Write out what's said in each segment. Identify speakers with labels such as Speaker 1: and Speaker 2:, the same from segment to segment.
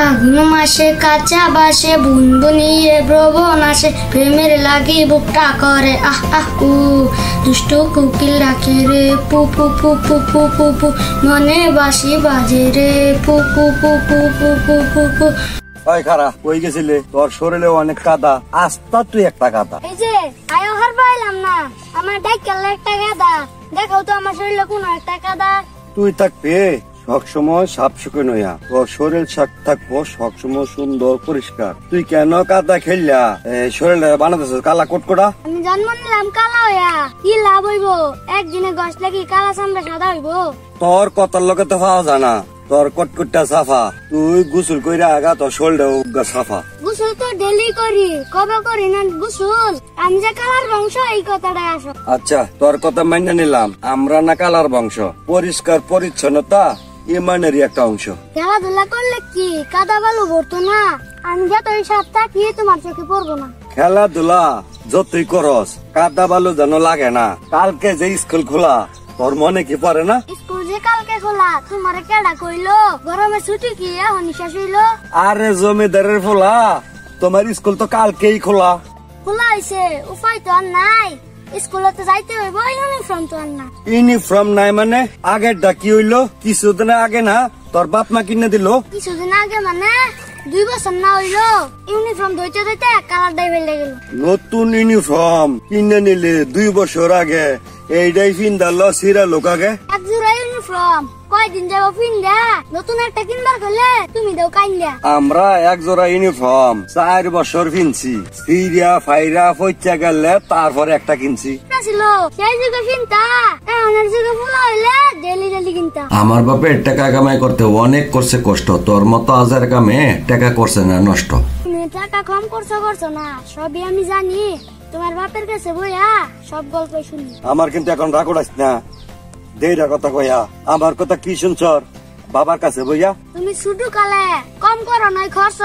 Speaker 1: আগুন মাসে কাঁচা বাসে বুনবুনিয়ে ব্রবন আসে প্রেমের লাগি বুকটা করে আহ আহ উ দুষ্ট কুকিল ডাকে রে পু পু পু পু পু পু পু মনে বাসি বাজে রে পু পু পু পু পু পু পু পু।
Speaker 2: ওই খারা কই গেছিলে? তোর শরীরে অনেক কাদা, আস্তা তুই একটা কাদা।
Speaker 1: এই যে আয়ো হার পাইলাম না, আমার ডাইকাল একটা কাদা, দেখাও তো আমার শরীরে কোন একটা কাদা।
Speaker 2: তুই থাকবে সবসময় সাপ শুকনো হইয়া, তোর শরীর থাকবো সবসময় সুন্দর পরিষ্কার। তুই কেন কাদা খেললা শরীরে বানাতেছ কালা কোটকোটা?
Speaker 1: আমি জন্ম নিলাম কালা হইয়া, কি লাভ হইব? একদিনে গছ লাগি কালা চামড়া সাদা হইব?
Speaker 2: তোর কথার লোকে তো পাওয়া জানা, তোর কটকটটা সাফা। তুই গোসল কইরা আগা তোর শরীরটা সাফা।
Speaker 1: গোসল তো ডেলি করি, কবে করি না গোসল? আমি যে কালার বংশ এই কথাটা আসো।
Speaker 2: আচ্ছা তোর কথা মাইনা নিলাম, আমরা না কালার বংশ। পরিষ্কার পরিচ্ছন্নতা ইমানেরই একটা অংশ।
Speaker 1: খেলাধুলা করলে কি কাদা বালু ভরতো না? আমি যতই সাপ থাকি তোমার চোখে পড়বো না।
Speaker 2: খেলাধুলা যতই করস কাদা বালু যেন লাগে না। কালকে যে স্কুল খোলা তোর মনে কি পড়ে না?
Speaker 1: স্কুল যে কালকে খোলা তোমার কেডা কইলো? গরমে ছুটি কি এখন শেষ হইলো?
Speaker 2: আরে জমিদারের ফোলা, তোমার স্কুল তো কালকেই খোলা।
Speaker 1: খোলা হইছে, উপায় তো আর নাই। স্কুলে তো যাইতে হইব, ইউনিফর্ম তো আর না।
Speaker 2: ইউনিফর্ম নাই মানে? আগের ডা কি হইলো? কিছুদিন আগে না তোর বাপ মা কিনে দিল?
Speaker 1: কিছুদিন আগে মানে 2 বছর না হইলো, ইউনিফর্ম ধইতে ধইতে কালার ডাই ফেলে গেল।
Speaker 2: নতুন ইউনিফর্ম কিনে নিলে 2 বছর আগে, এইটাই ফিন্দাল সিরা লোক আগে।
Speaker 1: এক জোড়া ইউনিফর্ম কয়দিন যাব ফিন্দা? নতুন একটা কিনবার গেলে তুমি দাও কাইন্দা।
Speaker 2: আমরা এক জোড়া ইউনিফর্ম 4 বছর কিনছি, সিরিয়া ফাইরা পয়চা গেলে তারপরে একটা কিনছি।
Speaker 1: ছিল সেই যুগে কিনতা, এখনের যুগে ফুলা হইলে ডেলি ডেলি কিনতা।
Speaker 3: আমার বাপের টাকা কামাই করতে অনেক করছে কষ্ট, তোর মতো আজার কামে টাকা করছে না নষ্ট।
Speaker 1: তুমি টাকা কম করছো না, সবই আমি জানি। তোমার বাপের কাছে বইয়া সব গল্প শুনি।
Speaker 2: আমার কিন্তু এখন রাগ উড়াইস না, দেড়া কথা কইয়া। আমার কথা কি শুনছ? বাবার কাছে বইয়া
Speaker 1: তুমি শুধু কালে কম করো নাই খরচ,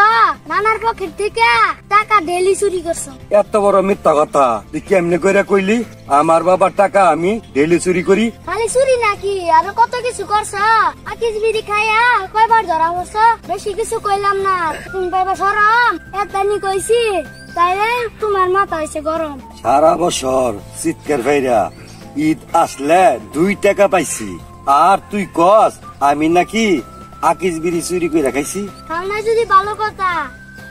Speaker 1: নানার পকেট থেকে টাকা ডেলি চুরি করছো।
Speaker 2: এত বড় মিথ্যা কথা তুই কেমনে কইরা কইলি? আমার বাবার টাকা আমি ডেলি চুরি করি?
Speaker 1: খালি চুরি নাকি আরো কত কিছু করছো। আকিস বিড়ি খাইয়া কয়বার ধরা পড়ছো? বেশি কিছু কইলাম না, তুমি পাইবা শরম। এতানি কইছি তাইলে তোমার মাথা হইছে গরম।
Speaker 2: সারা বছর চিৎকার ভাইরা ঈদ আসলে 2 টাকা পাইছি, আর তুই কস আমি নাকি আকিস বিড়ি চুরি করে খাইছি?
Speaker 1: খাওনা যদি ভালো কথা,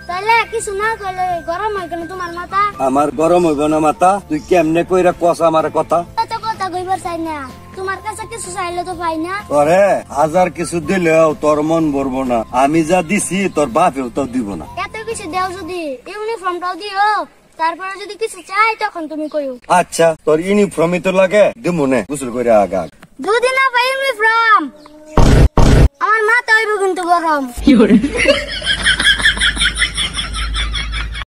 Speaker 1: তাইলে কিছু না কইলে গরম হয় কেন তোমার মাথা?
Speaker 2: আমার গরম হইব না মাথা? তুই কেমনে কইরা কস আমার কথা?
Speaker 1: এত কথা কইবার চাই না, তোমার কাছে কিছু চাইলে তো পাই না।
Speaker 2: তোরে 1000 কিছু দিলেও তোর মন ভরবো না। আমি যা দিছি তোর বাপেও তো দিব না।
Speaker 1: এত কিছু দেও যদি ইউনিফর্মটাও দিও, তারপরে যদি কিছু চাই তখন তুমি কইও।
Speaker 2: আচ্ছা তোর ইউনিফর্মই তো লাগে, দিমু নে গোসল করে আগা।
Speaker 1: দুদিন না পাই ইউনিফর্ম, আমার মাথা হইব কিন্তু গরম।